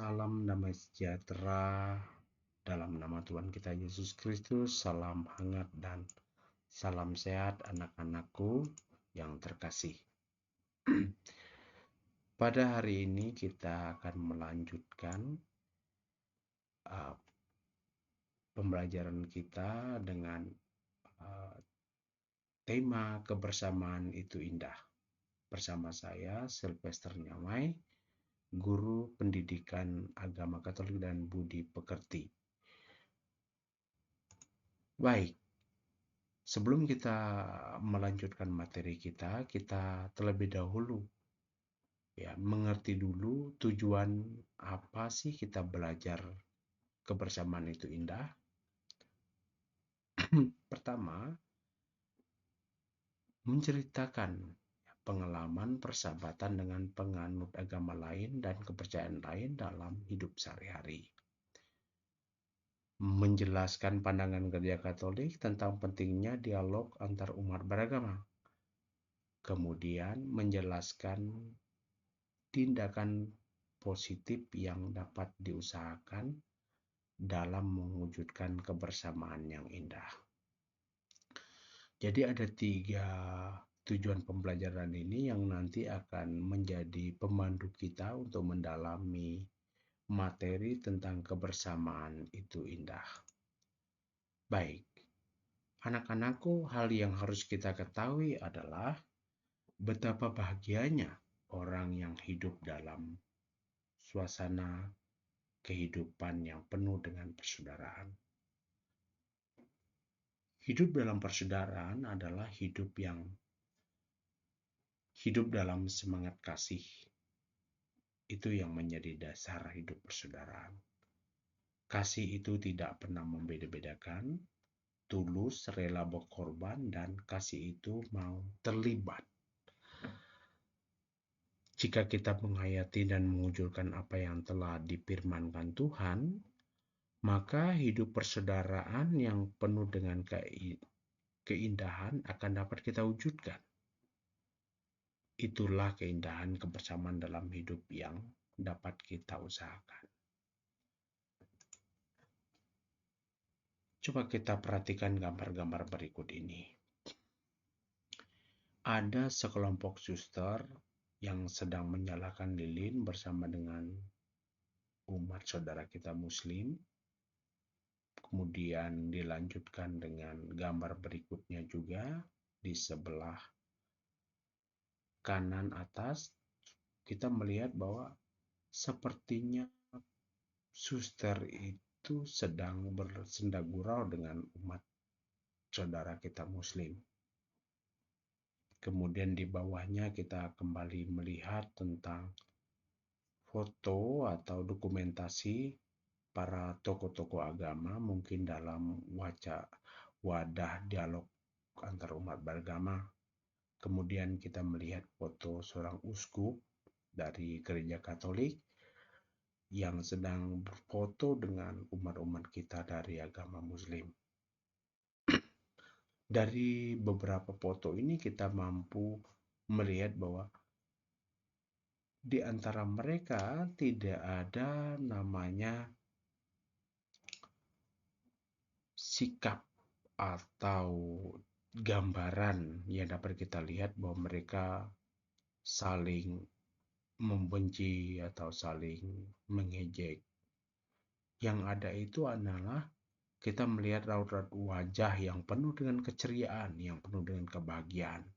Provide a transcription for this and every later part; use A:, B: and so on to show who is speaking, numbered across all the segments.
A: Salam damai sejahtera dalam nama Tuhan kita Yesus Kristus. Salam hangat dan salam sehat anak-anakku yang terkasih. Pada hari ini kita akan melanjutkan pembelajaran kita dengan tema kebersamaan itu indah. Bersama saya Sylvester Nyamai, Guru Pendidikan Agama Katolik dan Budi Pekerti. Baik, sebelum kita melanjutkan materi kita terlebih dahulu mengerti dulu tujuan apa sih kita belajar kebersamaan itu indah. Pertama, menceritakan pengalaman persahabatan dengan penganut agama lain dan kepercayaan lain dalam hidup sehari-hari. Menjelaskan pandangan Gereja Katolik tentang pentingnya dialog antar umat beragama. Kemudian menjelaskan tindakan positif yang dapat diusahakan dalam mewujudkan kebersamaan yang indah. Jadi ada 3 tujuan pembelajaran ini yang nanti akan menjadi pemandu kita untuk mendalami materi tentang kebersamaan itu indah. Baik, anak-anakku, hal yang harus kita ketahui adalah betapa bahagianya orang yang hidup dalam suasana kehidupan yang penuh dengan persaudaraan. Hidup dalam persaudaraan adalah hidup dalam semangat kasih. Itu yang menjadi dasar hidup persaudaraan. Kasih itu tidak pernah membeda-bedakan, tulus, rela berkorban, dan kasih itu mau terlibat. Jika kita menghayati dan mewujudkan apa yang telah difirmankan Tuhan, maka hidup persaudaraan yang penuh dengan keindahan akan dapat kita wujudkan. Itulah keindahan kebersamaan dalam hidup yang dapat kita usahakan. Coba kita perhatikan gambar-gambar berikut ini. Ada sekelompok suster yang sedang menyalakan lilin bersama dengan umat saudara kita Muslim. Kemudian dilanjutkan dengan gambar berikutnya juga di sebelah kanan atas. Kita melihat bahwa sepertinya suster itu sedang bersenda gurau dengan umat saudara kita Muslim. Kemudian di bawahnya kita kembali melihat tentang foto atau dokumentasi para tokoh-tokoh agama, mungkin dalam wadah dialog antar umat beragama. Kemudian kita melihat foto seorang uskup dari Gereja Katolik yang sedang berfoto dengan umat-umat kita dari agama Muslim. Dari beberapa foto ini kita mampu melihat bahwa di antara mereka tidak ada namanya sikap atau gambaran yang dapat kita lihat bahwa mereka saling membenci atau saling mengejek. Yang ada itu adalah kita melihat raut-raut wajah yang penuh dengan keceriaan, yang penuh dengan kebahagiaan.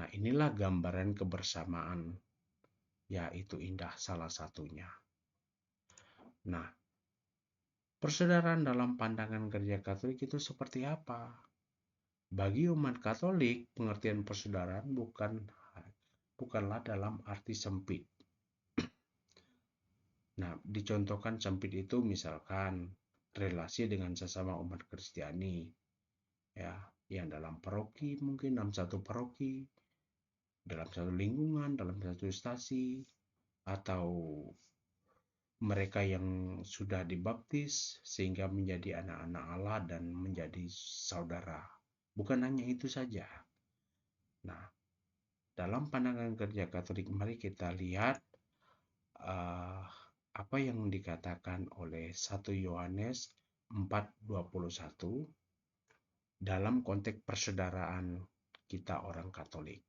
A: Nah, inilah gambaran kebersamaan, yaitu indah salah satunya. Nah, persaudaraan dalam pandangan Gereja Katolik itu seperti apa? Bagi umat Katolik, pengertian persaudaraan bukanlah dalam arti sempit. Nah, dicontohkan sempit itu misalkan relasi dengan sesama umat Kristiani, yang dalam paroki, mungkin dalam satu paroki, dalam satu lingkungan, dalam satu stasi, atau mereka yang sudah dibaptis sehingga menjadi anak-anak Allah dan menjadi saudara. Bukan hanya itu saja. Nah, dalam pandangan Gereja Katolik, mari kita lihat apa yang dikatakan oleh 1 Yohanes 4:21 dalam konteks persaudaraan kita orang Katolik.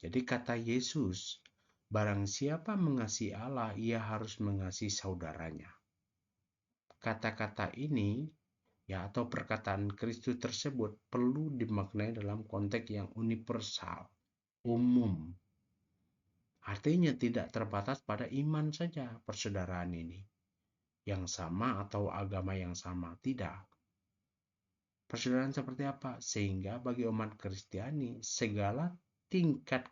A: Jadi kata Yesus, barang siapa mengasihi Allah, ia harus mengasihi saudaranya. Kata-kata ini ya atau perkataan Kristus tersebut perlu dimaknai dalam konteks yang universal, umum. Artinya tidak terbatas pada iman saja persaudaraan ini yang sama atau agama yang sama, tidak. Persaudaraan seperti apa? Sehingga bagi umat Kristiani segala tingkat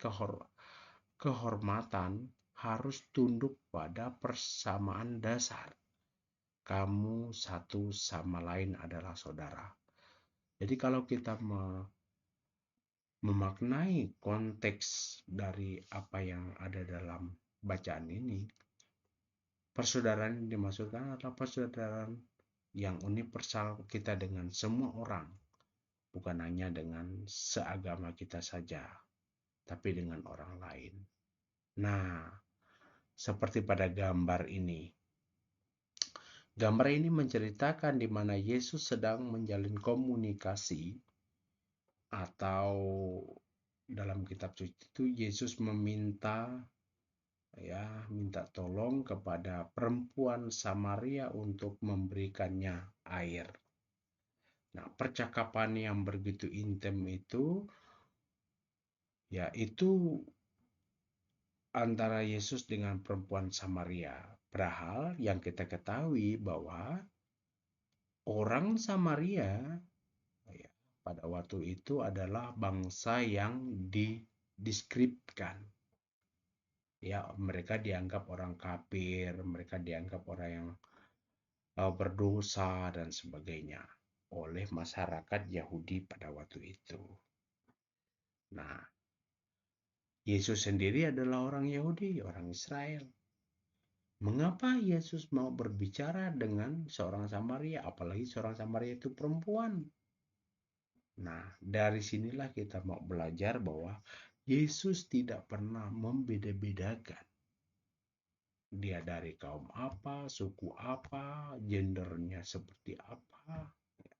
A: kehormatan harus tunduk pada persamaan dasar. Kamu satu sama lain adalah saudara. Jadi kalau kita memaknai konteks dari apa yang ada dalam bacaan ini, persaudaraan yang dimaksudkan adalah persaudaraan yang universal kita dengan semua orang, bukan hanya dengan seagama kita saja, tapi dengan orang lain. Nah, seperti pada gambar ini. Gambar ini menceritakan di mana Yesus sedang menjalin komunikasi, atau dalam kitab suci itu Yesus minta tolong kepada perempuan Samaria untuk memberikannya air. Nah, percakapan yang begitu intim itu yaitu antara Yesus dengan perempuan Samaria. Padahal yang kita ketahui bahwa orang Samaria pada waktu itu adalah bangsa yang dideskripsikan. Ya, mereka dianggap orang kafir, mereka dianggap orang yang berdosa dan sebagainya oleh masyarakat Yahudi pada waktu itu. Nah, Yesus sendiri adalah orang Yahudi, orang Israel. Mengapa Yesus mau berbicara dengan seorang Samaria, apalagi seorang Samaria itu perempuan? Nah, dari sinilah kita mau belajar bahwa Yesus tidak pernah membeda-bedakan. Dia dari kaum apa, suku apa, gendernya seperti apa,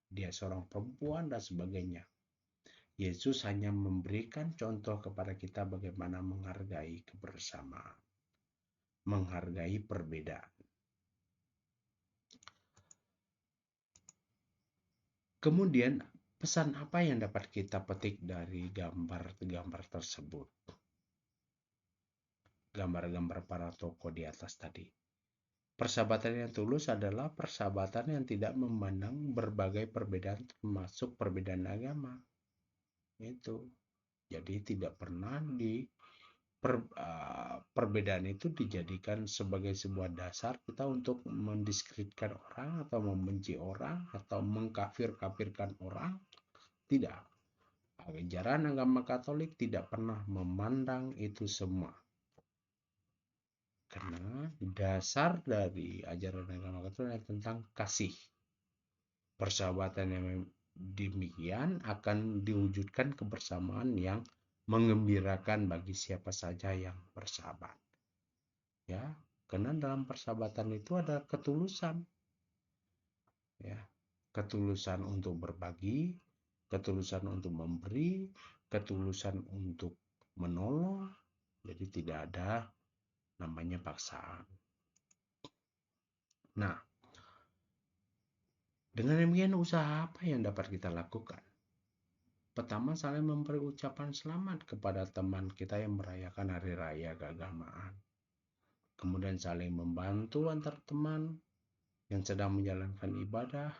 A: dia seorang perempuan dan sebagainya. Yesus hanya memberikan contoh kepada kita bagaimana menghargai kebersamaan, menghargai perbedaan. Kemudian, pesan apa yang dapat kita petik dari gambar-gambar tersebut? Gambar-gambar para tokoh di atas tadi. Persahabatan yang tulus adalah persahabatan yang tidak memandang berbagai perbedaan, termasuk perbedaan agama. Itu. Jadi tidak pernah perbedaan itu dijadikan sebagai sebuah dasar kita untuk mendiskreditkan orang atau membenci orang atau mengkafir-kafirkan orang. Tidak. Ajaran agama Katolik tidak pernah memandang itu semua. Karena dasar dari ajaran agama Katolik tentang kasih. Persahabatan yang demikian akan diwujudkan kebersamaan yang mengembirakan bagi siapa saja yang bersahabat. Ya, karena dalam persahabatan itu ada ketulusan. Ya, ketulusan untuk berbagi, ketulusan untuk memberi, ketulusan untuk menolong. Jadi tidak ada namanya paksaan. Nah, dengan demikian usaha apa yang dapat kita lakukan? Pertama, saling memberi ucapan selamat kepada teman kita yang merayakan hari raya keagamaan. Kemudian saling membantu antar teman yang sedang menjalankan ibadah,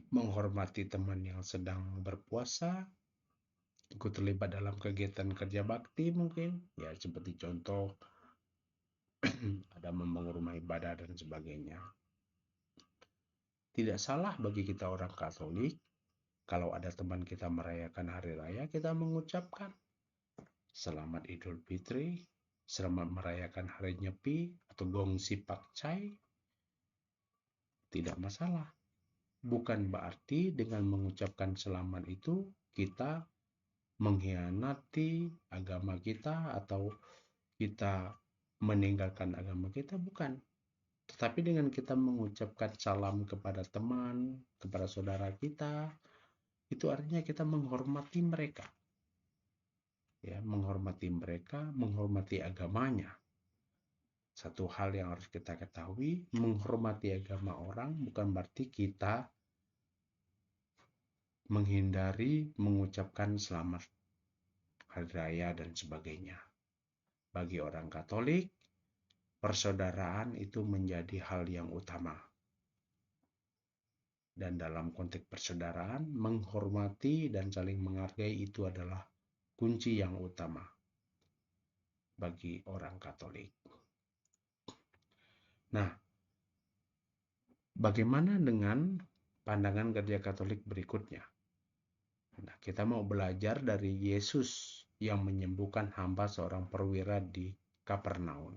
A: menghormati teman yang sedang berpuasa, ikut terlibat dalam kegiatan kerja bakti mungkin, ya seperti contoh ada membangun rumah ibadah dan sebagainya. Tidak salah bagi kita orang Katolik, kalau ada teman kita merayakan hari raya, kita mengucapkan Selamat Idul Fitri, selamat merayakan hari Nyepi, atau Gongsi Pakcai, tidak masalah. Bukan berarti dengan mengucapkan selamat itu kita mengkhianati agama kita atau kita meninggalkan agama kita, bukan. Tetapi dengan kita mengucapkan salam kepada teman, kepada saudara kita, itu artinya kita menghormati mereka. Ya, menghormati mereka, menghormati agamanya. Satu hal yang harus kita ketahui, menghormati agama orang bukan berarti kita menghindari mengucapkan selamat hari raya dan sebagainya. Bagi orang Katolik, persaudaraan itu menjadi hal yang utama. Dan dalam konteks persaudaraan, menghormati dan saling menghargai itu adalah kunci yang utama bagi orang Katolik. Nah, bagaimana dengan pandangan gereja Katolik berikutnya? Nah, kita mau belajar dari Yesus yang menyembuhkan hamba seorang perwira di Kapernaum.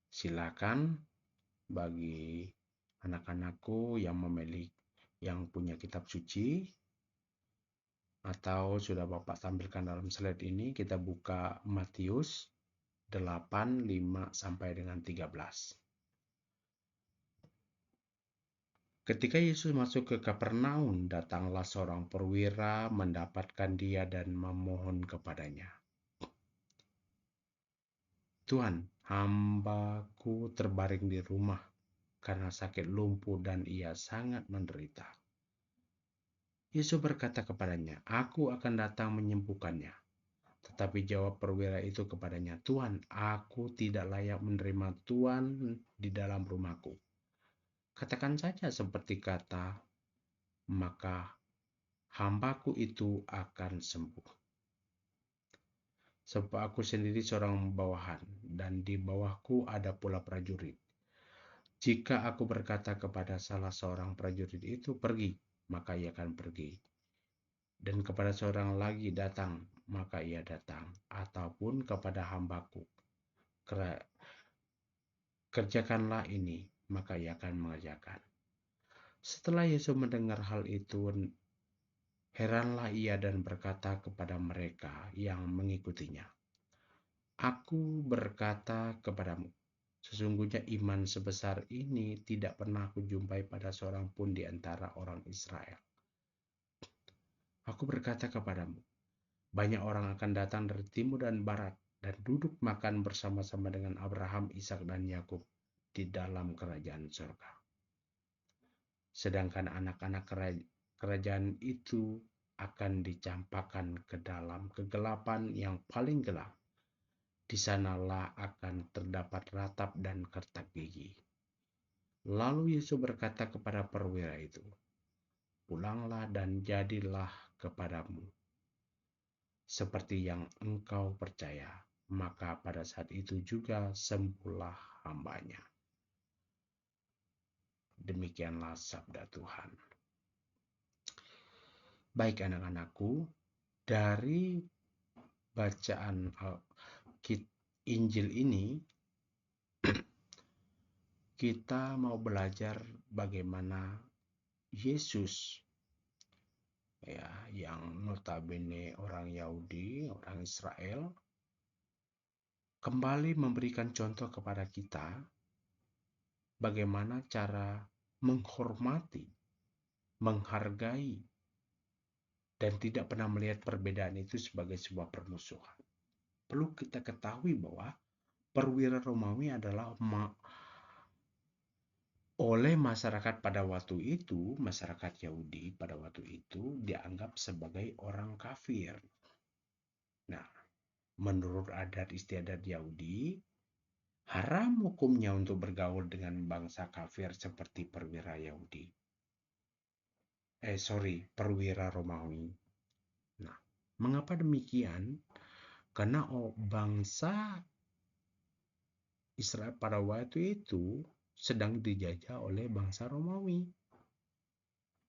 A: Silakan bagi anak-anakku yang punya kitab suci, atau sudah Bapak tampilkan dalam slide ini, kita buka Matius 8, 5 sampai dengan 13. Ketika Yesus masuk ke Kapernaum, datanglah seorang perwira mendapatkan dia dan memohon kepadanya. Tuhan, hambaku terbaring di rumah karena sakit lumpuh dan ia sangat menderita. Yesus berkata kepadanya, aku akan datang menyembuhkannya. Tetapi jawab perwira itu kepadanya, Tuhan, aku tidak layak menerima Tuhan di dalam rumahku. Katakan saja seperti kata, maka hambaku itu akan sembuh. Sebab aku sendiri seorang bawahan, dan di bawahku ada pula prajurit. Jika aku berkata kepada salah seorang prajurit itu pergi, maka ia akan pergi. Dan kepada seorang lagi datang, maka ia datang. Ataupun kepada hambaku, kerjakanlah ini, maka ia akan mengerjakan. Setelah Yesus mendengar hal itu, heranlah ia dan berkata kepada mereka yang mengikutinya, aku berkata kepadamu, sesungguhnya iman sebesar ini tidak pernah kujumpai pada seorang pun di antara orang Israel. Aku berkata kepadamu, banyak orang akan datang dari timur dan barat dan duduk makan bersama-sama dengan Abraham, Ishak dan Yakub di dalam kerajaan surga. Sedangkan anak-anak kerajaan itu akan dicampakkan ke dalam kegelapan yang paling gelap. Di sanalah akan terdapat ratap dan kertak gigi. Lalu Yesus berkata kepada perwira itu, pulanglah dan jadilah kepadamu seperti yang engkau percaya. Maka pada saat itu juga sembuhlah hambanya. Demikianlah sabda Tuhan. Baik anak-anakku, dari bacaan Injil ini, kita mau belajar bagaimana Yesus, ya, yang notabene orang Yahudi, orang Israel, kembali memberikan contoh kepada kita bagaimana cara menghormati, menghargai, dan tidak pernah melihat perbedaan itu sebagai sebuah permusuhan. Perlu kita ketahui bahwa perwira Romawi adalah oleh masyarakat pada waktu itu, masyarakat Yahudi pada waktu itu dianggap sebagai orang kafir. Nah, menurut adat istiadat Yahudi, haram hukumnya untuk bergaul dengan bangsa kafir seperti perwira Romawi. Nah, mengapa demikian? Karena bangsa Israel pada waktu itu sedang dijajah oleh bangsa Romawi.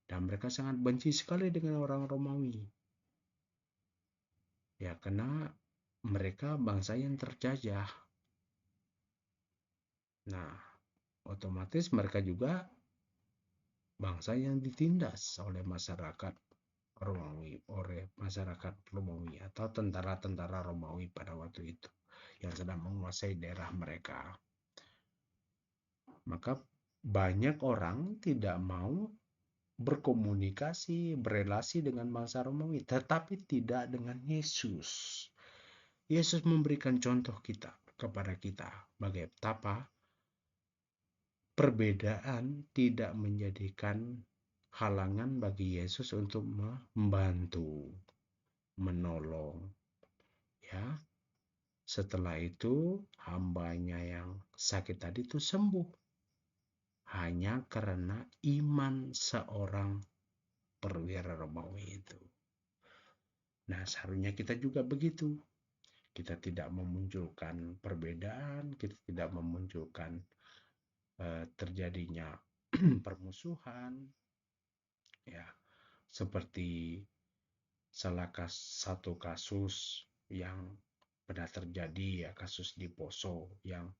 A: Dan mereka sangat benci sekali dengan orang Romawi. Ya, karena mereka bangsa yang terjajah. Nah, otomatis mereka juga bangsa yang ditindas oleh masyarakat Romawi oleh masyarakat Romawi atau tentara-tentara Romawi pada waktu itu yang sedang menguasai daerah mereka. Maka banyak orang tidak mau berkomunikasi, berelasi dengan bangsa Romawi, tetapi tidak dengan Yesus. Yesus memberikan contoh kepada kita betapa perbedaan tidak menjadikan halangan bagi Yesus untuk membantu, menolong. Ya, setelah itu hambanya yang sakit tadi itu sembuh hanya karena iman seorang perwira Romawi itu. Nah, seharusnya kita juga begitu. Kita tidak memunculkan perbedaan, kita tidak memunculkan terjadinya permusuhan, ya, seperti satu kasus yang pernah terjadi, ya, kasus di Poso yang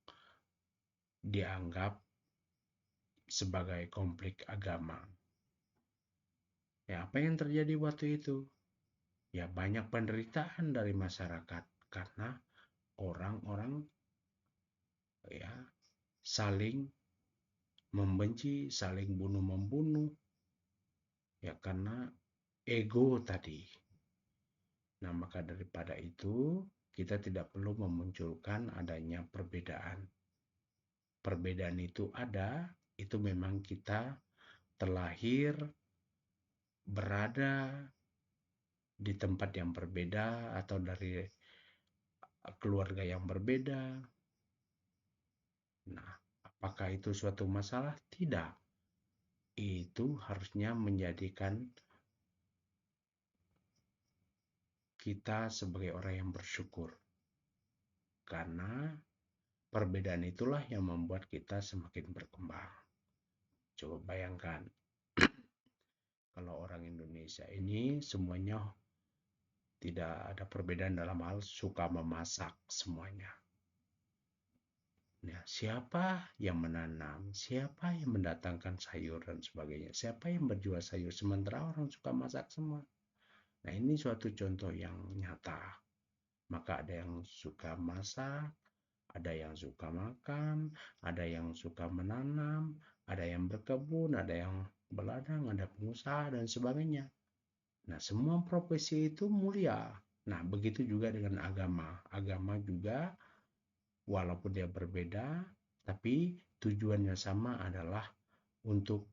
A: dianggap sebagai konflik agama. Ya, apa yang terjadi waktu itu? Ya, banyak penderitaan dari masyarakat karena orang-orang, ya, saling membenci, saling bunuh-membunuh, ya, karena ego tadi. Nah, maka daripada itu, kita tidak perlu memunculkan adanya perbedaan. Perbedaan itu ada, itu memang kita terlahir, berada di tempat yang berbeda, atau dari keluarga yang berbeda. Nah, apakah itu suatu masalah? Tidak. Itu harusnya menjadikan kita sebagai orang yang bersyukur. Karena perbedaan itulah yang membuat kita semakin berkembang. Coba bayangkan, kalau orang Indonesia ini semuanya tidak ada perbedaan dalam hal suka memasak semuanya. Nah, siapa yang menanam, siapa yang mendatangkan sayur dan sebagainya, siapa yang berjual sayur, sementara orang suka masak semua. Nah, ini suatu contoh yang nyata. Maka ada yang suka masak, ada yang suka makan, ada yang suka menanam, ada yang berkebun, ada yang berladang, ada pengusaha, dan sebagainya. Nah, semua profesi itu mulia. Nah, begitu juga dengan agama. Agama juga, walaupun dia berbeda, tapi tujuannya sama, adalah untuk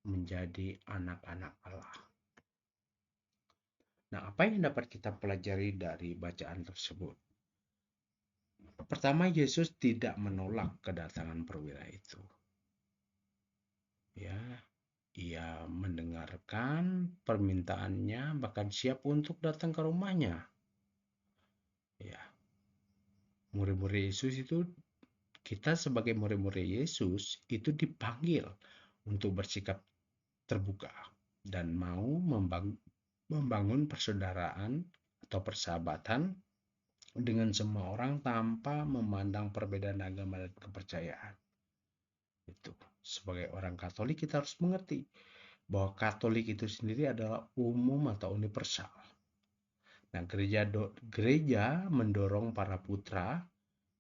A: menjadi anak-anak Allah. Nah, apa yang dapat kita pelajari dari bacaan tersebut? Pertama, Yesus tidak menolak kedatangan perwira itu. Ya, ia mendengarkan permintaannya, bahkan siap untuk datang ke rumahnya. Ya, murid-murid Yesus itu, kita sebagai murid-murid Yesus itu dipanggil untuk bersikap terbuka dan mau membangun persaudaraan atau persahabatan dengan semua orang tanpa memandang perbedaan agama dan kepercayaan. Itu, sebagai orang Katolik kita harus mengerti bahwa Katolik itu sendiri adalah umum atau universal. Nah, gereja mendorong para putra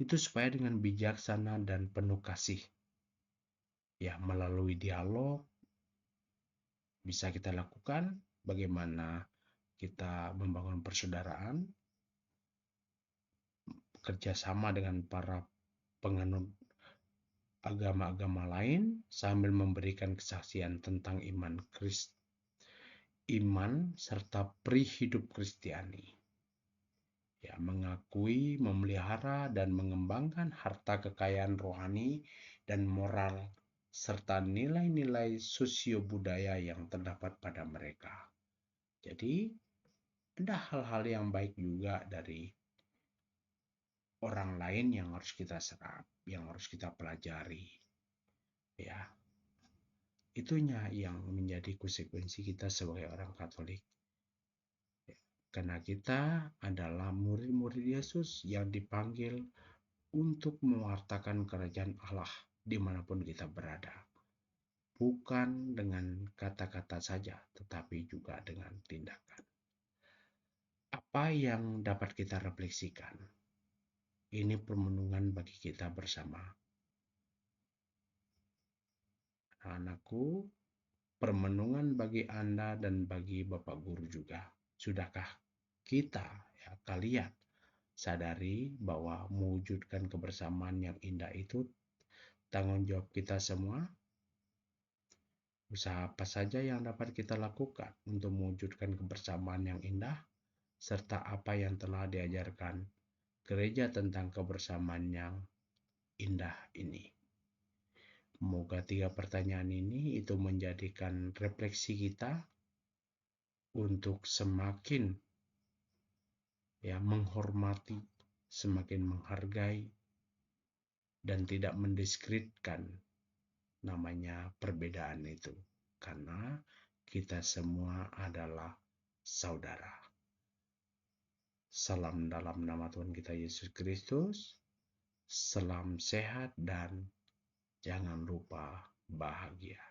A: itu supaya dengan bijaksana dan penuh kasih, ya, melalui dialog bisa kita lakukan bagaimana kita membangun persaudaraan, kerjasama dengan para penganut agama-agama lain sambil memberikan kesaksian tentang iman serta pri hidup Kristiani. Ya, mengakui, memelihara, dan mengembangkan harta kekayaan rohani dan moral serta nilai-nilai sosio-budaya yang terdapat pada mereka. Jadi, ada hal-hal yang baik juga dari orang lain yang harus kita serap, yang harus kita pelajari. Ya, itunya yang menjadi konsekuensi kita sebagai orang Katolik. Karena kita adalah murid-murid Yesus yang dipanggil untuk mewartakan kerajaan Allah dimanapun kita berada. bukan dengan kata-kata saja, tetapi juga dengan tindakan. Apa yang dapat kita refleksikan? Ini permenungan bagi kita bersama. Anakku, permenungan bagi Anda dan bagi Bapak Guru juga. Sudahkah kita, ya kalian, sadari bahwa mewujudkan kebersamaan yang indah itu tanggung jawab kita semua? Usaha apa saja yang dapat kita lakukan untuk mewujudkan kebersamaan yang indah, serta apa yang telah diajarkan gereja tentang kebersamaan yang indah ini? Semoga 3 pertanyaan ini itu menjadikan refleksi kita untuk semakin menghormati, semakin menghargai, dan tidak mendiskreditkan namanya perbedaan itu. Karena kita semua adalah saudara. Salam dalam nama Tuhan kita Yesus Kristus. Salam sehat dan jangan lupa bahagia.